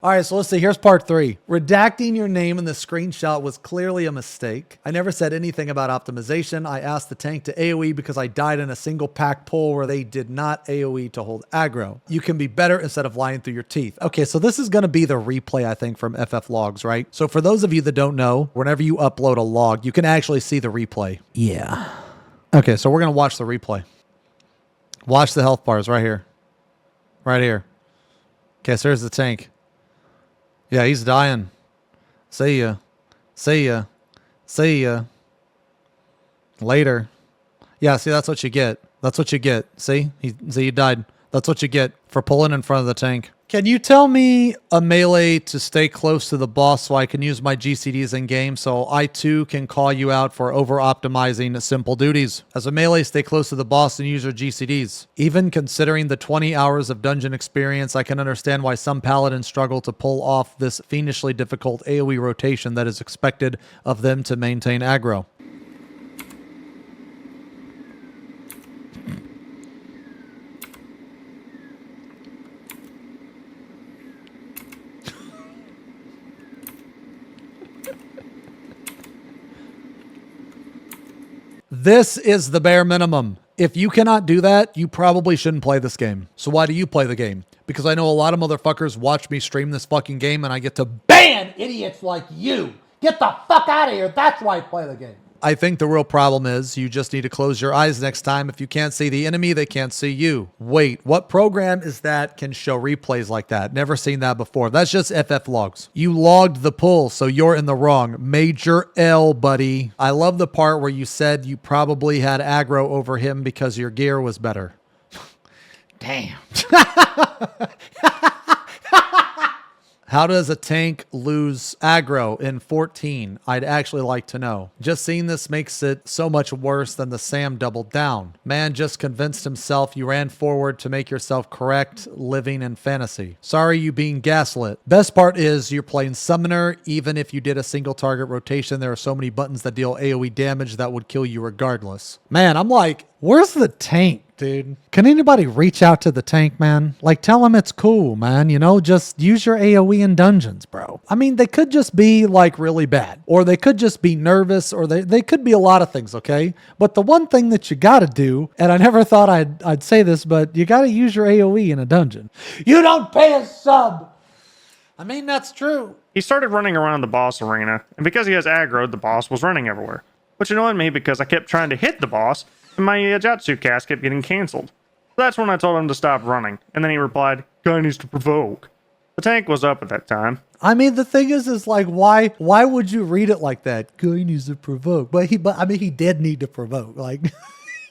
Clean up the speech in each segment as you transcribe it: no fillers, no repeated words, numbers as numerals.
All right, so let's see. Here's part 3. Redacting your name in the screenshot was clearly a mistake. I never said anything about optimization. I asked the tank to AoE because I died in a single pack pull where they did not AoE to hold aggro. You can be better instead of lying through your teeth. Okay, so this is going to be the replay, I think, from FF logs, right? So for those of you that don't know, whenever you upload a log, you can actually see the replay. Yeah. Okay, so we're going to watch the replay. Watch the health bars right here. Right here. Okay, so there's the tank. Yeah, he's dying. See ya. See ya. See ya. Later. Yeah, see, that's what you get. That's what you get. See? He died. That's what you get for pulling in front of the tank. Can you tell me a melee to stay close to the boss so I can use my GCDs in game so I too can call you out for over-optimizing simple duties? As a melee, stay close to the boss and use your GCDs. Even considering the 20 hours of dungeon experience, I can understand why some paladins struggle to pull off this fiendishly difficult AoE rotation that is expected of them to maintain aggro. This is the bare minimum. If you cannot do that, you probably shouldn't play this game. So why do you play the game? Because I know a lot of motherfuckers watch me stream this fucking game and I get to ban idiots like you. Get the fuck out of here. That's why I play the game. I think the real problem is you just need to close your eyes next time. If you can't see the enemy, they can't see you. Wait, what program is that can show replays like that? Never seen that before. That's just FF logs. You logged the pull, so you're in the wrong. Major L, buddy. I love the part where you said you probably had aggro over him because your gear was better. Damn. How does a tank lose aggro in 14? I'd actually like to know. Just seeing this makes it so much worse than the Sam doubled down. Man just convinced himself you ran forward to make yourself correct, living in fantasy. Sorry you being gaslit. Best part is you're playing Summoner. Even if you did a single target rotation, there are so many buttons that deal AoE damage that would kill you regardless. Man, I'm like, where's the tank? Dude, can anybody reach out to the tank, man? Like, tell him it's cool, man. You know, just use your AoE in dungeons, bro. I mean, they could just be like really bad, or they could just be nervous, or they could be a lot of things, okay? But the one thing that you gotta do, and I never thought I'd say this, but you gotta use your AoE in a dungeon. You don't pay a sub. I mean, that's true. He started running around the boss arena, and because he has aggro, the boss was running everywhere. Which annoyed me because I kept trying to hit the boss, and my Jatsu cast kept getting cancelled. That's when I told him to stop running, and then he replied, "Guy needs to provoke." The tank was up at that time. I mean, the thing is like, why would you read it like that? Guy needs to provoke. But I mean, he did need to provoke. Like,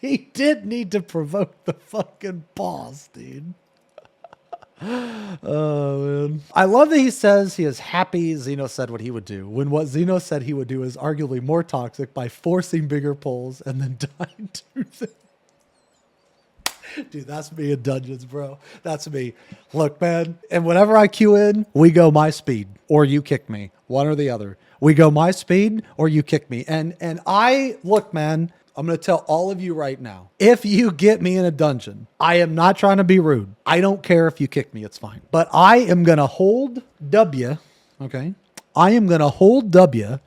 he did need to provoke the fucking boss, dude. Oh, man. I love that he says he is happy Xeno said what he would do, when what Xeno said he would do is arguably more toxic by forcing bigger pulls and then dying to them. Dude, that's me in dungeons, bro. That's me. Look, man, and whenever I queue in, we go my speed or you kick me. One or the other. We go my speed or you kick me. And look, man, I'm going to tell all of you right now, if you get me in a dungeon, I am not trying to be rude. I don't care if you kick me. It's fine. But I am going to hold W, okay? I am going to hold W,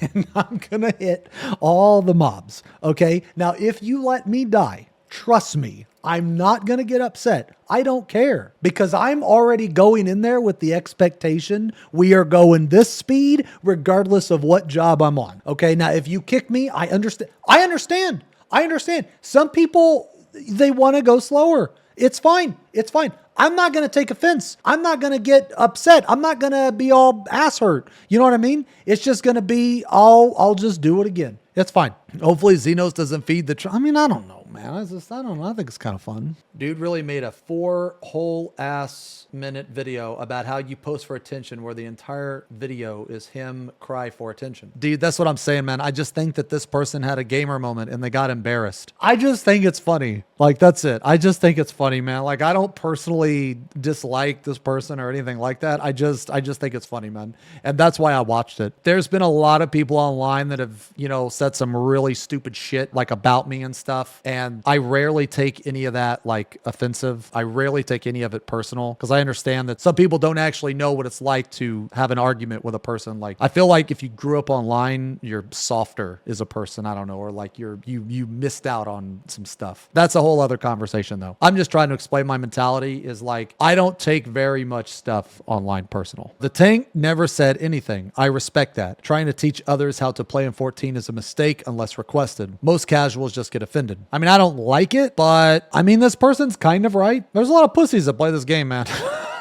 and I'm going to hit all the mobs, okay? Now, if you let me die, trust me, I'm not going to get upset. I don't care because I'm already going in there with the expectation we are going this speed regardless of what job I'm on. Okay. Now, if you kick me, I understand. I understand. Some people, they want to go slower. It's fine. It's fine. I'm not going to take offense. I'm not going to get upset. I'm not going to be all ass hurt. You know what I mean? It's just going to be, I'll just do it again. It's fine. Hopefully Xenos doesn't feed the... I mean, I don't know, man. I don't know. I think it's kind of fun. Dude really made a 4 whole ass minute video about how you post for attention where the entire video is him cry for attention. Dude, that's what I'm saying, man. I just think that this person had a gamer moment and they got embarrassed. I just think it's funny. Like, that's it. I just think it's funny, man. Like, I don't personally dislike this person or anything like that. I just think it's funny, man. And that's why I watched it. There's been a lot of people online that have, you know, said some really stupid shit like about me and stuff. And And I rarely take any of that like offensive. I rarely take any of it personal because I understand that some people don't actually know what it's like to have an argument with a person. Like, I feel like if you grew up online, you're softer as a person. I don't know, or like you missed out on some stuff. That's a whole other conversation though. I'm just trying to explain my mentality is like, I don't take very much stuff online personal. The tank never said anything. I respect that. Trying to teach others how to play in 14 is a mistake unless requested. Most casuals just get offended. I mean, I don't like it, but I mean, this person's kind of right. There's a lot of pussies that play this game, man.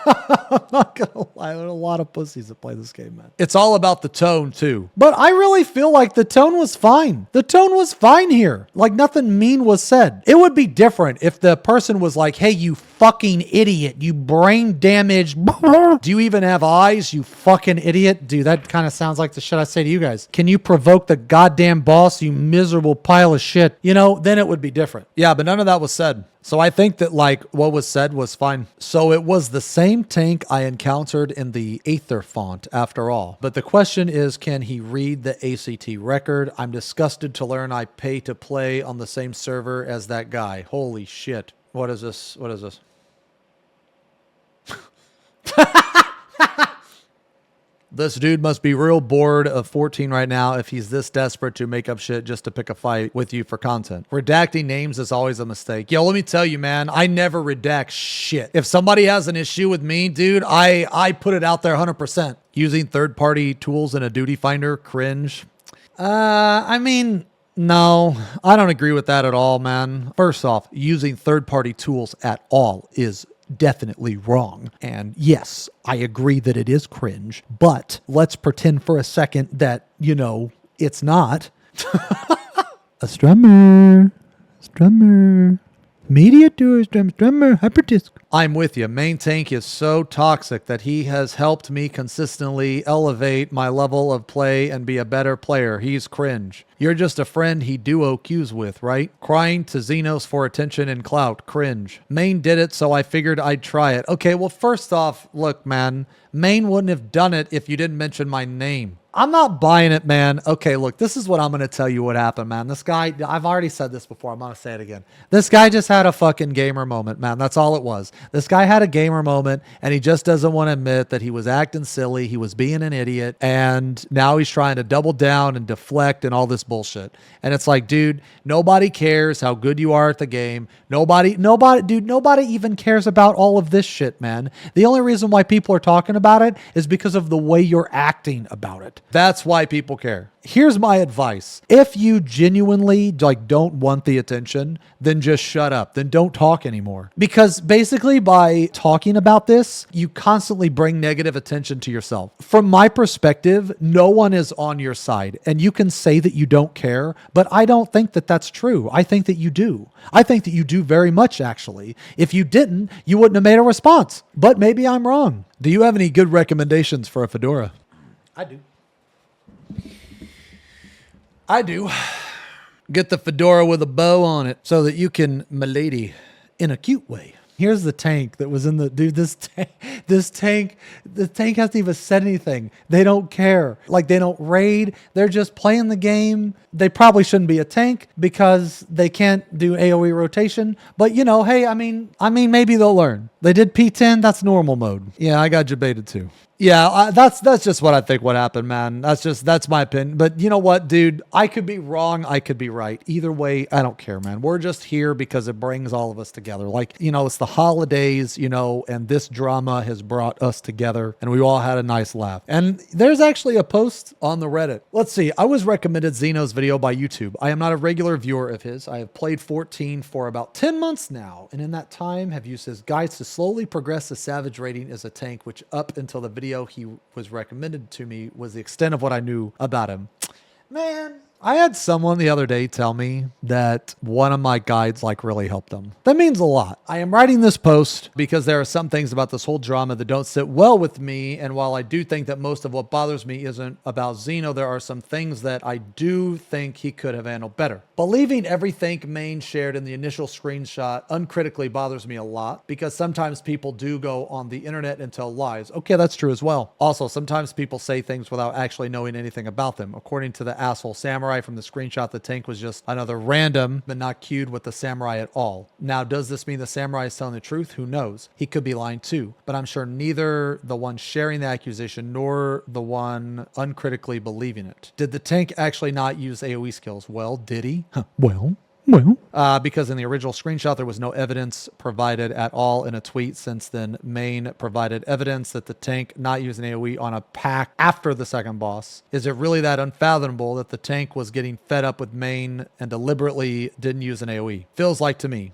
I'm not gonna lie, there are a lot of pussies that play this game, man. It's all about the tone too. But I really feel like the tone was fine. The tone was fine here. Like nothing mean was said. It would be different if the person was like, hey, you fucking idiot, you brain damaged. Do you even have eyes, you fucking idiot? Dude, that kind of sounds like the shit I say to you guys. Can you provoke the goddamn boss, you miserable pile of shit? You know, then it would be different. Yeah, but none of that was said. So I think that like what was said was fine. So it was the same tank I encountered in the Aether font after all. But the question is, can he read the ACT record? I'm disgusted to learn I pay to play on the same server as that guy. Holy shit. What is this? What is this? This dude must be real bored of 14 right now if he's this desperate to make up shit just to pick a fight with you for content. Redacting names is always a mistake. Yo, let me tell you, man, I never redact shit. If somebody has an issue with me, dude, I put it out there 100%. Using third-party tools in a duty finder, cringe. I mean, no, I don't agree with that at all, man. First off, using third-party tools at all is definitely wrong. And yes, I agree that it is cringe, but let's pretend for a second that, you know, it's not. A strummer, media tour, strummer, hyperdisk. I'm with you. Main tank is so toxic that he has helped me consistently elevate my level of play and be a better player. He's cringe. You're just a friend he duo queues with, right? Crying to Xenos for attention and clout. Cringe. Main did it, so I figured I'd try it. Okay, well, first off, look, man. Main wouldn't have done it if you didn't mention my name. I'm not buying it, man. Okay, look, this is what I'm going to tell you what happened, man. This guy, I've already said this before. I'm going to say it again. This guy just had a fucking gamer moment, man. That's all it was. This guy had a gamer moment, and he just doesn't want to admit that he was acting silly. He was being an idiot, and now he's trying to double down and deflect and all this bullshit. And it's like, dude, nobody cares how good you are at the game. Nobody even cares about all of this shit, man. The only reason why people are talking about it is because of the way you're acting about it. That's why people care. Here's my advice. If you genuinely like don't want the attention, then just shut up. Then don't talk anymore. Because basically by talking about this, you constantly bring negative attention to yourself. From my perspective, no one is on your side. And you can say that you don't care, but I don't think that that's true. I think that you do. I think that you do very much, actually. If you didn't, you wouldn't have made a response. But maybe I'm wrong. Do you have any good recommendations for a fedora? I do. Get the fedora with a bow on it so that you can milady in a cute way. Here's the tank that was in the, dude, the tank hasn't even said anything. They don't care. Like, they don't raid. They're just playing the game. They probably shouldn't be a tank because they can't do AoE rotation. But, you know, hey, I mean, maybe they'll learn. They did P10. That's normal mode. Yeah, I got debated too. Yeah, that's just what I think what happened, man. That's my opinion. But you know what, dude? I could be wrong. I could be right. Either way, I don't care, man. We're just here because it brings all of us together. Like, you know, it's the holidays, you know, and this drama has brought us together and we all had a nice laugh. And there's actually a post on the Reddit. Let's see. I was recommended Xeno's video by YouTube. I am not a regular viewer of his. I have played 14 for about 10 months now. And in that time have used his guides to slowly progress the savage rating as a tank, which up until the video he was recommended to me was the extent of what I knew about him. Man, I had someone the other day tell me that one of my guides like really helped them. That means a lot. I am writing this post because there are some things about this whole drama that don't sit well with me. And while I do think that most of what bothers me isn't about Xeno, there are some things that I do think he could have handled better. Believing everything Main shared in the initial screenshot uncritically bothers me a lot because sometimes people do go on the internet and tell lies. Okay, that's true as well. Also, sometimes people say things without actually knowing anything about them. According to the asshole samurai, samurai from the screenshot, the tank was just another random, but not queued with the samurai at all. Now, does this mean the samurai is telling the truth? Who knows? He could be lying too, but I'm sure neither the one sharing the accusation nor the one uncritically believing it. Did the tank actually not use AoE skills? Well, did he? Well, because in the original screenshot, there was no evidence provided at all in a tweet. Since then, Main provided evidence that the tank not using AoE on a pack after the second boss. Is it really that unfathomable that the tank was getting fed up with Main and deliberately didn't use an AoE? Feels like to me.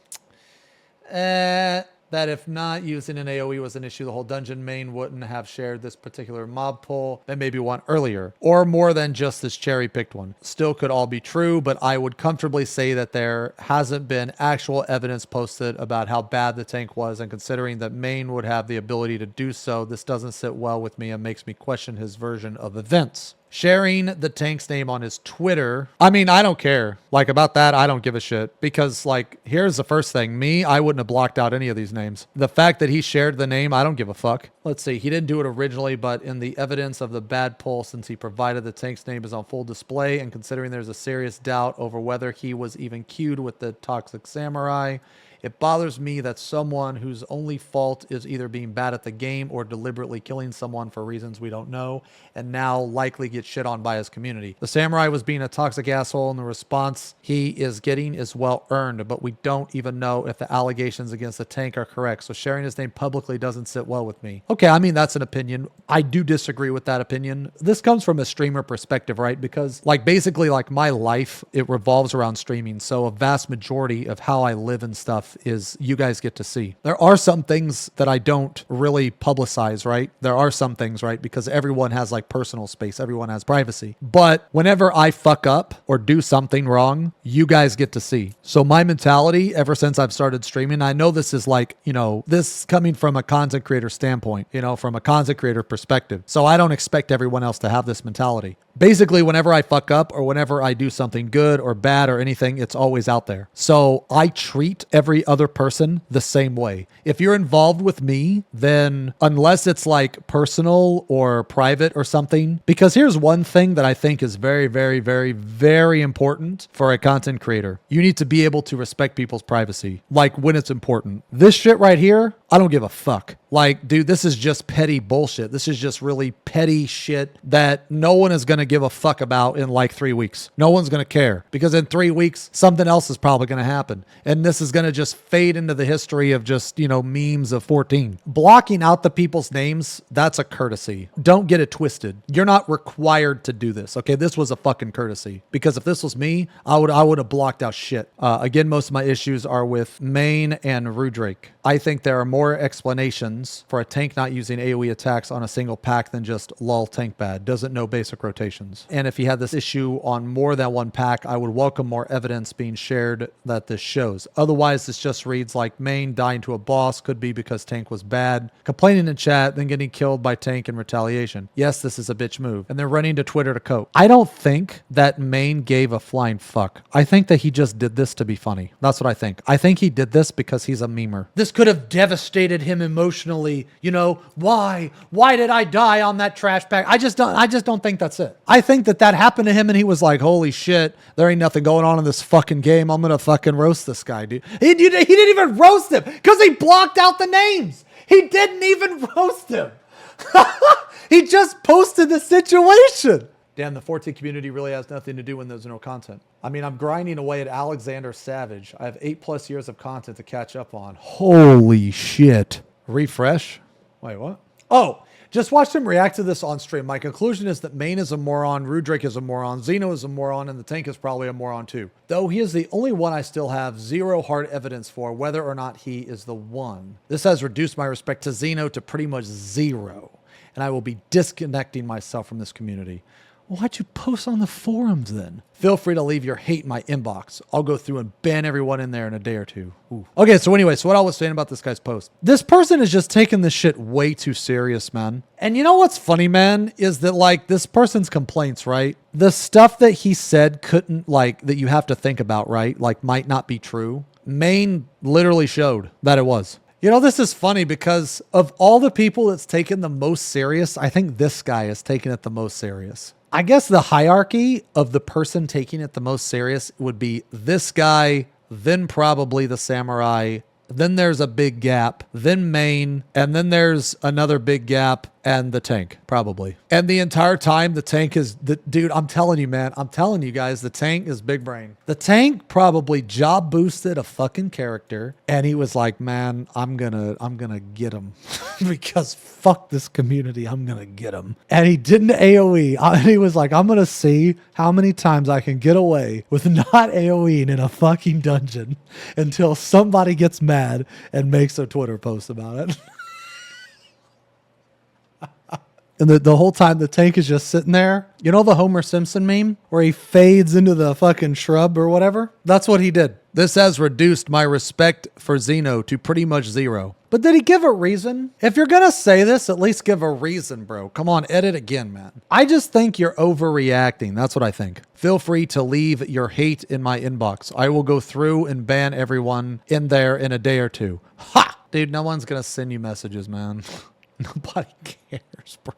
That if not using an AoE was an issue, the whole dungeon Main wouldn't have shared this particular mob poll, then maybe one earlier, or more than just this cherry-picked one. Still could all be true, but I would comfortably say that there hasn't been actual evidence posted about how bad the tank was, and considering that Main would have the ability to do so, this doesn't sit well with me and makes me question his version of events. Sharing the tank's name on his Twitter. I mean, I don't care. Like, about that, I don't give a shit. Because, like, here's the first thing. Me, I wouldn't have blocked out any of these names. The fact that he shared the name, I don't give a fuck. Let's see. He didn't do it originally, but in the evidence of the bad poll, since he provided the tank's name is on full display, and considering there's a serious doubt over whether he was even queued with the Toxic Samurai, it bothers me that someone whose only fault is either being bad at the game or deliberately killing someone for reasons we don't know, and now likely gets shit on by his community. The samurai was being a toxic asshole, and the response he is getting is well earned, but we don't even know if the allegations against the tank are correct, so sharing his name publicly doesn't sit well with me. Okay, I mean, that's an opinion. I do disagree with that opinion. This comes from a streamer perspective, right? Because, like, basically, like, my life, it revolves around streaming, so a vast majority of how I live and stuff is you guys get to see. There are some things that I don't really publicize, right? There are some things, right? Because everyone has like personal space. Everyone has privacy. But whenever I fuck up or do something wrong, you guys get to see. So my mentality ever since I've started streaming, I know this is like, you know, this coming from a content creator standpoint, you know, from a content creator perspective. So I don't expect everyone else to have this mentality. Basically, whenever I fuck up or whenever I do something good or bad or anything, it's always out there. So I treat every other person the same way. If you're involved with me, then unless it's like personal or private or something, because here's one thing that I think is very, very, very, very important for a content creator. You need to be able to respect people's privacy, like when it's important. This shit right here, I don't give a fuck. Like, dude, this is just petty bullshit. This is just really petty shit that no one is going to give a fuck about in like 3 weeks. No one's going to care because in 3 weeks, something else is probably going to happen. And this is going to just fade into the history of just, you know, memes of 14. Blocking out the people's names, that's a courtesy. Don't get it twisted. You're not required to do this. Okay, this was a fucking courtesy because if this was me, I would have blocked out shit. Again, most of my issues are with Main and Rudrake. I think there are more explanations for a tank not using AoE attacks on a single pack than just lol tank bad, doesn't know basic rotations. And if he had this issue on more than one pack, I would welcome more evidence being shared that this shows. Otherwise, this just reads like Main dying to a boss could be because tank was bad, complaining in chat, then getting killed by tank in retaliation. Yes, this is a bitch move. And then running to Twitter to cope. I don't think that Main gave a flying fuck. I think that he just did this to be funny. That's what I think. I think he did this because he's a memer. This could have devastated him emotionally. You know, why did I die on that trash pack? I just don't think that's it. I think that happened to him and he was like, holy shit, there ain't nothing going on in this fucking game. I'm gonna fucking roast this guy, dude. He didn't even roast him because he blocked out the names. He didn't even roast him. He just posted the situation. Damn, the 14 community really has nothing to do when there's no content. I mean, I'm grinding away at Alexander Savage. I have 8+ years of content to catch up on. Holy shit. Refresh. Wait, what? Oh, just watched him react to this on stream. My conclusion is that Main is a moron, Rudrake is a moron, Xeno is a moron, and the tank is probably a moron too. Though he is the only one I still have zero hard evidence for whether or not he is the one. This has reduced my respect to Xeno to pretty much zero, and I will be disconnecting myself from this community. Why'd you post on the forums then? Feel free to leave your hate in my inbox. I'll go through and ban everyone in there in a day or two. Ooh. Okay, so anyway, so what I was saying about this guy's post. This person is just taking this shit way too serious, man. And you know what's funny, man, is that like this person's complaints, right? The stuff that he said couldn't like, that you have to think about, right? Like might not be true. Main literally showed that it was. You know, this is funny because of all the people that's taken the most serious, I think this guy is taking it the most serious. I guess the hierarchy of the person taking it the most serious would be this guy, then probably the samurai. Then there's a big gap, then main, and then there's another big gap and the tank, probably. And the entire time the tank is, dude, I'm telling you, man, I'm telling you guys, the tank is big brain. The tank probably job boosted a fucking character and he was like, man, I'm gonna get him because fuck this community, I'm gonna get him. And he didn't AoE. And he was like, I'm gonna see how many times I can get away with not AoEing in a fucking dungeon until somebody gets mad and makes a Twitter post about it. And the whole time the tank is just sitting there. You know the Homer Simpson meme where he fades into the fucking shrub or whatever? That's what he did. This has reduced my respect for Xeno to pretty much zero. But did he give a reason? If you're going to say this, at least give a reason, bro. Come on, edit again, man. I just think you're overreacting. That's what I think. Feel free to leave your hate in my inbox. I will go through and ban everyone in there in a day or two. Ha! Dude, no one's going to send you messages, man. Nobody cares, bro.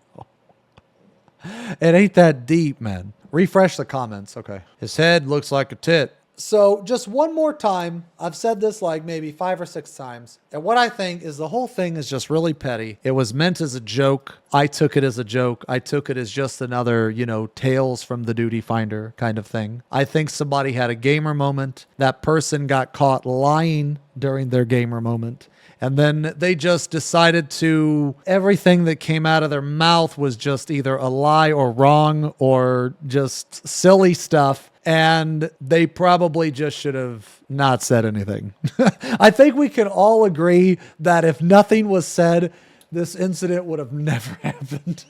It ain't that deep, man. Refresh the comments. Okay. His head looks like a tit. So just one more time. I've said this like maybe 5 or 6 times. And what I think is the whole thing is just really petty. It was meant as a joke. I took it as a joke. I took it as just another, Tales from the Duty Finder kind of thing. I think somebody had a gamer moment. That person got caught lying during their gamer moment. And then they just decided to, everything that came out of their mouth was just either a lie or wrong or just silly stuff. And they probably just should have not said anything. I think we can all agree that if nothing was said, this incident would have never happened.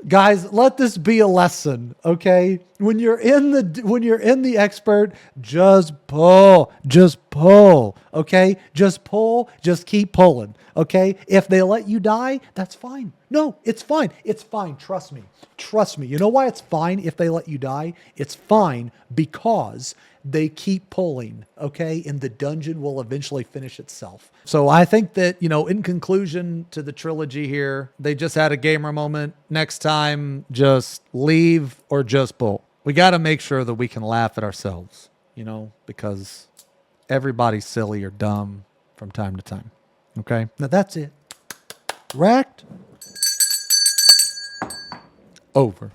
Guys, let this be a lesson, okay? When you're in the expert, just pull, okay? Just pull, just keep pulling, okay? If they let you die, that's fine. No, it's fine. It's fine. Trust me. Trust me. You know why it's fine if they let you die? It's fine because they keep pulling, okay? And the dungeon will eventually finish itself. So I think that, in conclusion to the trilogy here, they just had a gamer moment. Next time, just leave or just pull. We got to make sure that we can laugh at ourselves, because everybody's silly or dumb from time to time, okay? Now that's it. Racked. Over.